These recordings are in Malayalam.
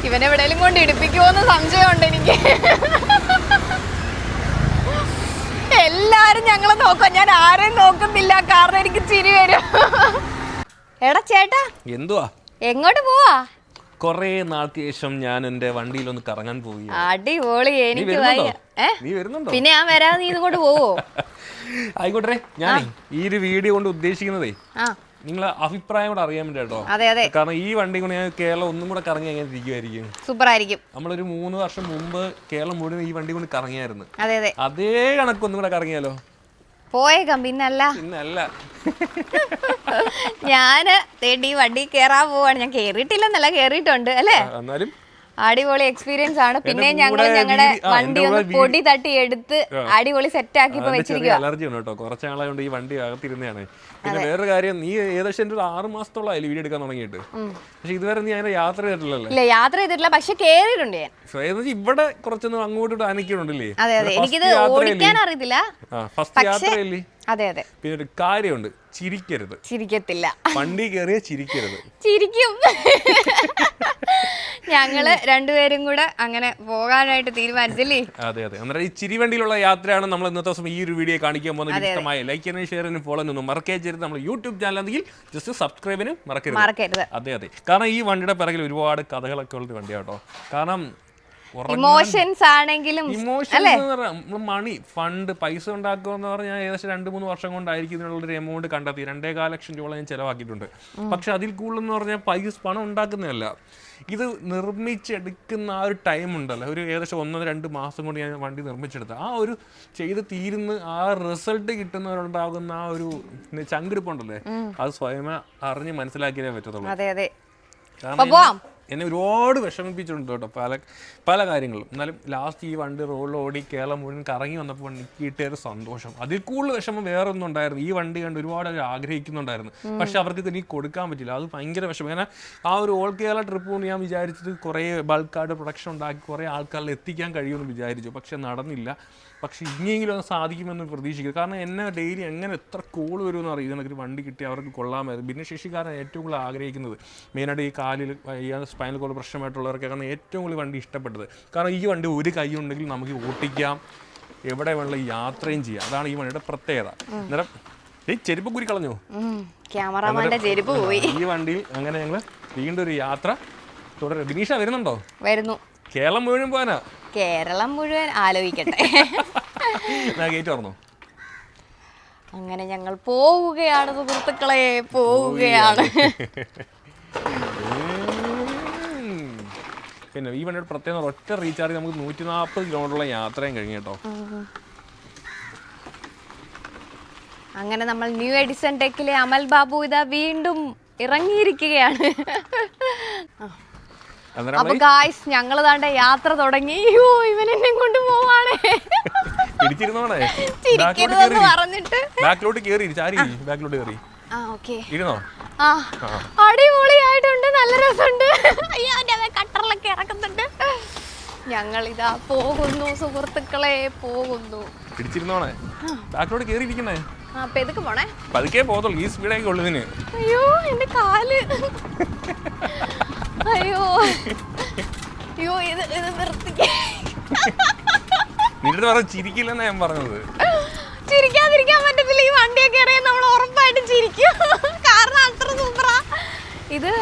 ഇവനെവിടെയും കൊണ്ട് ഇടിപ്പിക്കുമോന്ന് സംശയമുണ്ട് എനിക്ക്. എല്ലാരും ഞങ്ങളെ നോക്കാം, ഞാൻ ആരെയും നോക്കുന്നില്ല, കാരണം എനിക്ക് ചിരി വരും. എടാ ചേട്ടാ, എന്തുവാ എങ്ങോട്ട് പോവാ? കൊറേ നാൾക്ക് ശേഷം ഞാൻ എന്റെ വണ്ടിയിലൊന്ന് കറങ്ങാൻ പോയി. അടിപൊളി. എനിക്ക് നീ വരുന്നുണ്ടോ? പിന്നെ ഞാൻ വരാതെ നീ ഇതുകൊണ്ട് പോവോ? ആയിക്കോട്ടെ. ഞാൻ ഈ ഒരു വീഡിയോ കൊണ്ട് ഉദ്ദേശിക്കുന്നതേ നിങ്ങളെ അഭിപ്രായം കൂടെ അറിയാൻ വേണ്ടി കേട്ടോ. കാരണം ഈ വണ്ടി കൊണ്ട് ഞാൻ കേരളം ഒന്നും കൂടെ കറങ്ങി എങ്ങനെ ഇരിക്കുമായിരിക്കും. സൂപ്പർ ആയിരിക്കും. നമ്മളൊരു 3 വർഷം മുമ്പ് കേരളം മുഴുവൻ ഈ വണ്ടി കൊണ്ട് കറങ്ങിയായിരുന്നു. അതേ കണക്കൊന്നും കൂടെ കറങ്ങിയാലോ? പോയേക്കാം. പിന്നല്ല ഞാന് തേടി വണ്ടി കേറാൻ പോവാണ്. ഞാൻ കേറിയിട്ടില്ലെന്നല്ല, കേറിയിട്ടുണ്ട് അല്ലേ. എന്നാലും അടിപൊളി എക്സ്പീരിയൻസ് ആണ്. പിന്നെ ഞങ്ങളുടെ വണ്ടി ഒന്ന് പൊടി തട്ടി എടുത്ത് അടിപൊളി സെറ്റ് ആക്കി വെച്ചിരിക്കുക. അലർജി ഉണ്ട് കേട്ടോ, കുറച്ച് നാളായതുകൊണ്ട് ഈ വണ്ടി അകത്തിരുന്നതാണ്. പിന്നെ വേറൊരു കാര്യം, നീ ഏകദേശം എന്റെ 6 മാസത്തോളായാലും വീഡിയോ എടുക്കാൻ തുടങ്ങിയിട്ട്. പക്ഷെ ഇതുവരെ നീ അതിനെ യാത്ര ചെയ്തിട്ടില്ലല്ലോ? ഇല്ല, യാത്ര ചെയ്തിട്ടില്ല, പക്ഷെ കേറിയിട്ടുണ്ട് ഞാൻ. ഇവിടെ കുറച്ചൊന്നും അങ്ങോട്ട് അനക്കിയിട്ടുണ്ടല്ലേ? അതെ അതെ, എനിക്കിത് ഓടിക്കാൻ അറിയത്തില്ല. ഫസ്റ്റ് യാത്രയല്ലേ? അതെ അതെ. പിന്നെ ഒരു കാര്യമുണ്ട്, ചിരിക്കരുത്. ചിരിക്കത്തില്ല. വണ്ടി കയറിയ ചിരിക്കരുത്. ചിരിക്കും. ഞങ്ങള് രണ്ടുപേരും കൂടെ അങ്ങനെ പോകാനായിട്ട് തീരുമാനിച്ചല്ലേ? അതെ അതെ. അന്നേരം ഈ ചിരി വണ്ടിയിലുള്ള യാത്രയാണ് നമ്മൾ ഇന്നത്തെ ദിവസം ഈ ഒരു വീഡിയോ കാണിക്കാൻ പോകുന്നത്. ഇഷ്ടമായ ലൈക്ക് ചെയ്യാനും ഷെയർ ചെയ്യാനും ഫോളോ ഒന്നും മറക്കരുത്. നമ്മൾ യൂട്യൂബ് ചാനൽ ആണെങ്കിൽ ജസ്റ്റ് സബ്സ്ക്രൈബിനും മറക്കരുത്. അതെ അതെ. കാരണം ഈ വണ്ടിയുടെ പിറകിൽ ഒരുപാട് കഥകളൊക്കെ ഉള്ള വണ്ടിയാട്ടോ. കാരണം ഇമോഷൻസ് ആണെങ്കിലും മണി ഫണ്ട് പൈസ ഉണ്ടാക്കുക എന്ന് പറഞ്ഞാൽ ഏകദേശം 2-3 വർഷം കൊണ്ടായിരിക്കും ഇതിനുള്ളൊരു എമൗണ്ട് കണ്ടെത്തി. 2.25 ലക്ഷം രൂപ ഞാൻ ചെലവാക്കിയിട്ടുണ്ട്. പക്ഷെ അതിൽ കൂടുതലെന്ന് പറഞ്ഞാൽ പണം ഉണ്ടാക്കുന്നതല്ല, ഇത് നിർമ്മിച്ചെടുക്കുന്ന ആ ഒരു ടൈം ഉണ്ടല്ലോ, ഒരു ഏകദേശം 1-2 മാസം കൊണ്ട് ഞാൻ വണ്ടി നിർമ്മിച്ചെടുത്ത ആ ഒരു ചെയ്ത് തീരുന്ന ആ റിസൾട്ട് കിട്ടുന്നവരുണ്ടാകുന്ന ആ ഒരു ചങ്കിടിപ്പുണ്ടല്ലേ, അത് സ്വയം അറിഞ്ഞ് മനസ്സിലാക്കിയേ പറ്റത്തുള്ളൂ. കാരണം എന്നെ ഒരുപാട് വിഷമിപ്പിച്ചിട്ടുണ്ട് കേട്ടോ പല കാര്യങ്ങളും. എന്നാലും ലാസ്റ്റ് ഈ വണ്ടി റോഡിൽ ഓടി കേരളം മുഴുവൻ കറങ്ങി വന്നപ്പോൾ എനിക്ക് കിട്ടിയൊരു സന്തോഷം, അതിൽ കൂടുതൽ വിഷമം വേറെ ഒന്നും ഉണ്ടായിരുന്നു. ഈ വണ്ടി കണ്ട് ഒരുപാട് അവർ ആഗ്രഹിക്കുന്നുണ്ടായിരുന്നു, പക്ഷെ അവർക്ക് ഇത് എനിക്ക് കൊടുക്കാൻ പറ്റില്ല. അത് ഭയങ്കര വിഷമം. കാരണം ആ ഒരു ഓൾ കേരള ട്രിപ്പ് കൊണ്ട് ഞാൻ വിചാരിച്ചത് കുറേ ബൾക്കായിട്ട് പ്രൊഡക്ഷൻ ഉണ്ടാക്കി കുറേ ആൾക്കാരിൽ എത്തിക്കാൻ കഴിയുമെന്ന് വിചാരിച്ചു, പക്ഷെ നടന്നില്ല. പക്ഷെ ഇനിയെങ്കിലും അത് സാധിക്കുമെന്ന് പ്രതീക്ഷിക്കുക. കാരണം എന്നെ ഡെയിലി എങ്ങനെ എത്ര കോൾ വരുമെന്ന് അറിയുക. എനിക്കൊരു വണ്ടി കിട്ടി അവർക്ക് കൊള്ളാമായിരുന്നു. ഭിന്നശേഷിക്കാരൻ ഏറ്റവും കൂടുതൽ ആഗ്രഹിക്കുന്നത്, മെയിനായിട്ട് ഈ കാലിൽ സ്പൈനൽ കോഡ് പ്രശ്നമായിട്ടുള്ളവർക്കാണ് ഏറ്റവും കൂടുതൽ വണ്ടി ഇഷ്ടപ്പെട്ടത്. കാരണം ഈ വണ്ടി ഒരു കൈ ഉണ്ടെങ്കിൽ നമുക്ക് ഓട്ടിക്കാം, എവിടെ വേണമെങ്കിലും യാത്രയും ചെയ്യാം. അതാണ് ഈ വണ്ടിയുടെ പ്രത്യേകത. അന്നേരം ഈ ചെരുപ്പ് കുരി കളഞ്ഞു, ക്യാമറമാന്റെ ചെരുപ്പ് പോയി. ഈ വണ്ടിയിൽ അങ്ങനെ ഞങ്ങൾ വീണ്ടും ഒരു യാത്ര തുടരും. ബിനീഷ വരുന്നുണ്ടോ? വരുന്നു. കേരളം മുഴുവൻ പോകാനാ? കേരളം മുഴുവൻ ആലോചിക്കട്ടെ. ഗേറ്റ് തുറന്നു. അങ്ങനെ ഞങ്ങൾ പോവുകയാണ് സുഹൃത്തുക്കളെ, പോവുകയാണ്. പിന്നെ ഈ വണ്ടിയുടെ പ്രത്യേകം ഒറ്റ റീചാർജ് നമുക്ക് 140 കിലോമീറ്ററുള്ള യാത്രയും കഴിഞ്ഞു കേട്ടോ. അങ്ങനെ നമ്മൾ ന്യൂ എഡിസൺ ടെക്കിലെ അമൽ ബാബു ഇതാ വീണ്ടും ഇറങ്ങിയിരിക്കുകയാണ്. അപ്പൊ ഗായ്സ്, ഞങ്ങൾ താണ്ട യാത്ര തുടങ്ങി. ഇവനെന്നെ കൊണ്ട് പോവാണേ, ചിരിക്കരുതെന്ന് പറഞ്ഞിട്ട് ബാക്കിലോട്ട് കേറി ബാക്കിലോട്ട് കേറി. അടിപൊളിയായിട്ടുണ്ട്, നല്ല രസമുണ്ട്. അയ്യോ, കട്ടറിലൊക്കെ ഇറക്കുന്നുണ്ട്. ഞങ്ങൾ ഇതാ പോകുന്നു സുഹൃത്തുക്കളെ, പോകുന്നു. ബാക്കിലോട്ട് കേറിയിരിക്കണേ. പെതുക്കെ പോണേ, പതുക്കെ പോകത്തുള്ളൂ, ഈ സ്പീഡൊക്കെ ഉള്ളതിന്. അയ്യോ എന്റെ കാല്, അയ്യോ അയ്യോ, ഇത് നിർത്തിക്കേ. നിന്റെ പറഞ്ഞ ചിരിക്കില്ലെന്നാ ഞാൻ പറഞ്ഞത്. ചിരിക്കാതിരിക്കാൻ പറ്റത്തില്ല, ഈ വണ്ടിയൊക്കെ അറിയാൻ നമ്മൾ ഉറപ്പായിട്ടും ചിരിക്കും, കാരണം അത്ര സൂപ്പറാ ഇത്.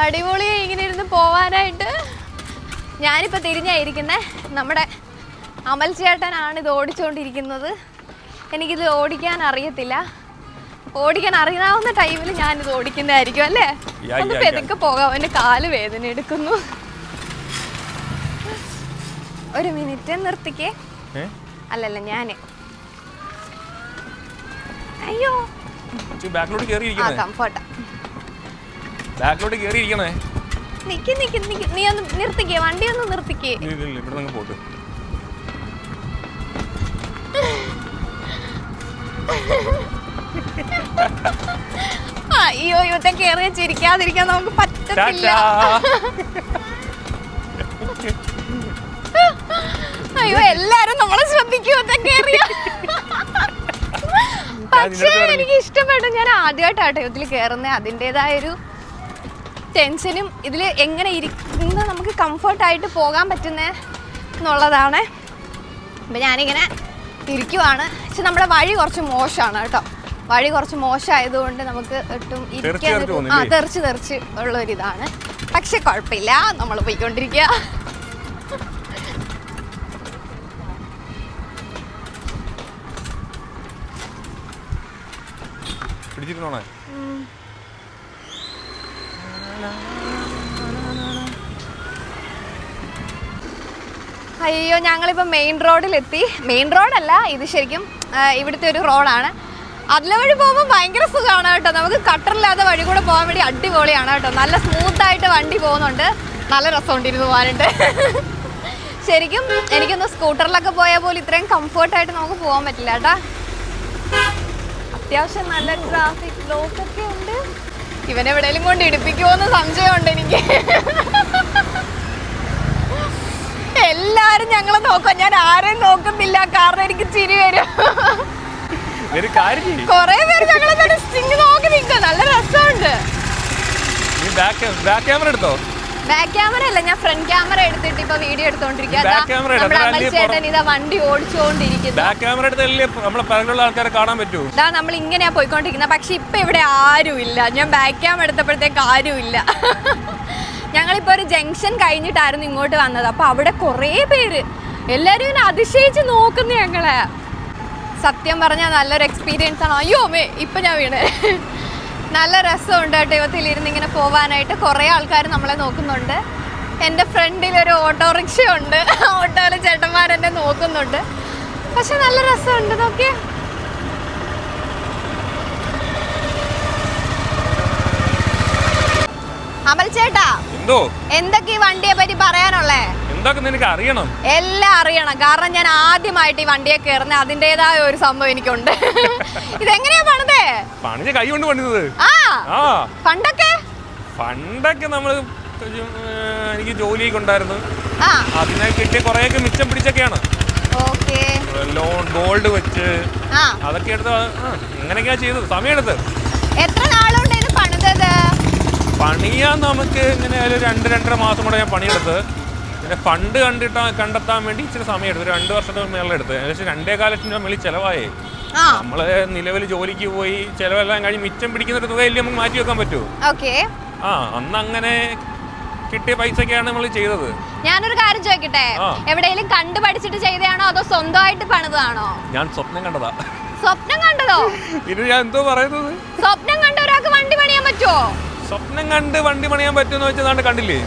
അടിപൊളിയാ ഇങ്ങനെ ഇരുന്ന് പോവാനായിട്ട്. ഞാനിപ്പോൾ തിരിഞ്ഞായിരിക്കുന്നേ, നമ്മുടെ അമൽ ചേട്ടനാണ് ഇത് ഓടിച്ചുകൊണ്ടിരിക്കുന്നത്. എനിക്കിത് ഓടിക്കാൻ അറിയത്തില്ല, ഓടിക്കാൻ അറിയാവുന്ന ടൈമിൽ ഞാനിത് ഓടിക്കുന്നതായിരിക്കും അല്ലേ. ഒന്ന് പെതുക്കെ പോകാം, എൻ്റെ കാല് വേദന എടുക്കുന്നു. ഒരു മിനിറ്റ് നിർത്തിക്കേ. അല്ലല്ല ഞാന്, അയ്യോ കംഫർട്ടാ. നിക്ക് നിക്ക് നിക്ക്, നീ ഒന്ന് നിർത്തിക്കേ, വണ്ടി ഒന്ന് നിർത്തിക്കേ. അയ്യോ, ഇവത്തെ കേറിയ ചിരിക്കാതിരിക്കാൻ നമുക്ക് പറ്റത്തില്ല. അയ്യോ, എല്ലാരും നമ്മളെ ശ്രദ്ധിക്കും ഇവത്തെ കേറിയ. പക്ഷേ എനിക്ക് ഇഷ്ടപ്പെട്ടു. ഞാൻ ആദ്യമായിട്ടാട്ടോ ഇതിൽ കയറുന്നത്. അതിൻ്റെതായൊരു ടെൻഷനും ഇതിൽ എങ്ങനെ ഇരിക്കുന്ന നമുക്ക് കംഫർട്ടായിട്ട് പോകാൻ പറ്റുന്നത് എന്നുള്ളതാണ്. അപ്പം ഞാനിങ്ങനെ ഇരിക്കുവാണ്. പക്ഷെ നമ്മുടെ വഴി കുറച്ച് മോശമാണ് കേട്ടോ. വഴി കുറച്ച് മോശമായതുകൊണ്ട് നമുക്ക് ഒട്ടും ഇരിക്കാൻ തെറിച്ച് ഉള്ളൊരിതാണ്. പക്ഷെ കുഴപ്പമില്ല, നമ്മൾ പോയിക്കൊണ്ടിരിക്കുക. അയ്യോ, ഞങ്ങളിപ്പോൾ മെയിൻ റോഡിലെത്തി. മെയിൻ റോഡല്ല ഇത്, ശരിക്കും ഇവിടുത്തെ ഒരു റോഡാണ്. അതിലെ വഴി പോകുമ്പോൾ ഭയങ്കര സുഖമാണ് കേട്ടോ. നമുക്ക് കട്ടറില്ലാത്ത വഴി കൂടെ പോകാൻ വേണ്ടി അടിപൊളിയാണ് കേട്ടോ. നല്ല സ്മൂത്തായിട്ട് വണ്ടി പോകുന്നുണ്ട്. നല്ല രസമുണ്ടിരുന്നു പോകാനുണ്ട്. ശരിക്കും എനിക്കൊന്ന് സ്കൂട്ടറിലൊക്കെ പോയാൽ പോലും ഇത്രയും കംഫർട്ടായിട്ട് നമുക്ക് പോകാൻ പറ്റില്ല കേട്ടോ. അത്യാവശ്യം നല്ല ട്രാഫിക് ബ്ലോക്ക് ഒക്കെ ഉണ്ട്. ഇവനെവിടെയെങ്കിലും കൊണ്ട് ഇടിപ്പിക്കുമോന്ന് സംശയമുണ്ട് എനിക്ക്. എല്ലാരും ഞങ്ങളെ നോക്കാം, ഞാൻ ആരെയും നോക്കുന്നില്ല, കാരണം എനിക്ക് ചിരി വരും. കൊറേ പേര് ഞങ്ങളെ നോക്കി നിൽക്കുക, നല്ല രസമുണ്ട്. ബാക്ക് ക്യാമറ അല്ല, ഞാൻ ഫ്രണ്ട് ക്യാമറ എടുത്തിട്ട് ഇപ്പൊ വീഡിയോ എടുത്തോണ്ടിരിക്കുക. ചേട്ടൻ ഇതാ വണ്ടി ഓടിച്ചോണ്ടിരിക്കുന്നു. നമ്മൾ ഇങ്ങനെയാ പോയിക്കൊണ്ടിരിക്കുന്നത്. പക്ഷെ ഇപ്പൊ ഇവിടെ ആരുമില്ല. ഞാൻ ബാക്ക് ക്യാമറ എടുത്തപ്പോഴത്തേക്ക് ആരുമില്ല. ഞങ്ങളിപ്പോൾ ഒരു ജംഗ്ഷൻ കഴിഞ്ഞിട്ടായിരുന്നു ഇങ്ങോട്ട് വന്നത്. അപ്പോൾ അവിടെ കുറേ പേര് എല്ലാവരും ഇങ്ങനെ അതിശയിച്ച് നോക്കുന്നു ഞങ്ങളെ. സത്യം പറഞ്ഞാൽ നല്ലൊരു എക്സ്പീരിയൻസ് ആണ്. അയ്യോ അമ്മേ, ഇപ്പം ഞാൻ വീണേ. നല്ല രസമുണ്ട് കേട്ടോ യുവത്തിലിരുന്ന് ഇങ്ങനെ പോകാനായിട്ട്. കുറേ ആൾക്കാർ നമ്മളെ നോക്കുന്നുണ്ട്. എൻ്റെ ഫ്രണ്ടിലൊരു ഓട്ടോറിക്ഷ ഉണ്ട്. ഓട്ടോയിലെ ചേട്ടന്മാരെന്നെ നോക്കുന്നുണ്ട്. പക്ഷെ നല്ല രസമുണ്ട്. നോക്കിയേ, അമൽ ചേട്ടാ, എന്തൊക്കെ ഈ വണ്ടിയെ പറ്റി പറയാനുള്ളേ? എല്ലാം അറിയണം, കാരണം ഞാൻ ആദ്യമായിട്ട് ഈ വണ്ടിയെ കയറുന്ന അതിൻ്റെതായ ഒരു സംഭവം എനിക്കുണ്ട്. ഇതെങ്ങനെയാ പണിതേ? പണിഞ്ഞ കൈ കൊണ്ട് പണിതത്. ഫണ്ടൊക്കെ നമ്മള് എനിക്ക് ജോലിയൊക്കെ ഉണ്ടായിരുന്നു, അതിനെ കിട്ടിയ കുറെയൊക്കെ മിച്ചം പിടിച്ചൊക്കെയാണ്. ലോൺ ഗോൾഡ് വെച്ച് അതൊക്കെ എടുത്ത് ഇങ്ങനെയൊക്കെയാ ചെയ്തത്. സമയം എടുത്ത്. എത്ര നാളുകൊണ്ട് ഇത് പണിതത്? പണിയാൻ നമുക്ക് ഇങ്ങനെ ഒരു 2-2.5 മാസം കൂടെ ഞാൻ പണിയെടുത്ത്. പിന്നെ ഫണ്ട് കണ്ടെത്താൻ വേണ്ടി ഇച്ചിരി സമയം എടുത്തു. 2 വർഷത്തെ മേളിലെടുത്ത്. ഏകദേശം 2.25 ലക്ഷം രൂപ മേളിൽ ചിലവായേ. നമ്മള് നിലവിൽ ജോലിക്ക് പോയി ചിലവെല്ലാം കഴിഞ്ഞ് മിച്ചം പിടിക്കുന്ന ഒരു തുകയില്ലേ നമുക്ക് മാറ്റി വെക്കാൻ പറ്റൂ. അന്ന് അങ്ങനെ കിട്ടിയ പൈസക്കാണ് നമ്മൾ ചെയ്തത്. ഞാനൊരു കാര്യം ചോദിക്കട്ടെ, എവിടെയെങ്കിലും കണ്ടു പഠിച്ചിട്ട് ചെയ്തതാണോ അതോ സ്വന്തമായിട്ട് പണിതാണോ? ഞാൻ സ്വപ്നം കണ്ടതാ. സ്വപ്നം കണ്ടതോ? ഇത് ഞാൻ എന്തോ പറയുന്നത്? സ്വപ്നം കണ്ട ഒരാൾക്ക് വണ്ടി പണിയാൻ പറ്റുമോ? സ്വപ്നം കണ്ട് വണ്ടി പണിയാൻ പറ്റുമെന്ന് വെച്ചാൽ കണ്ടില്ലേ?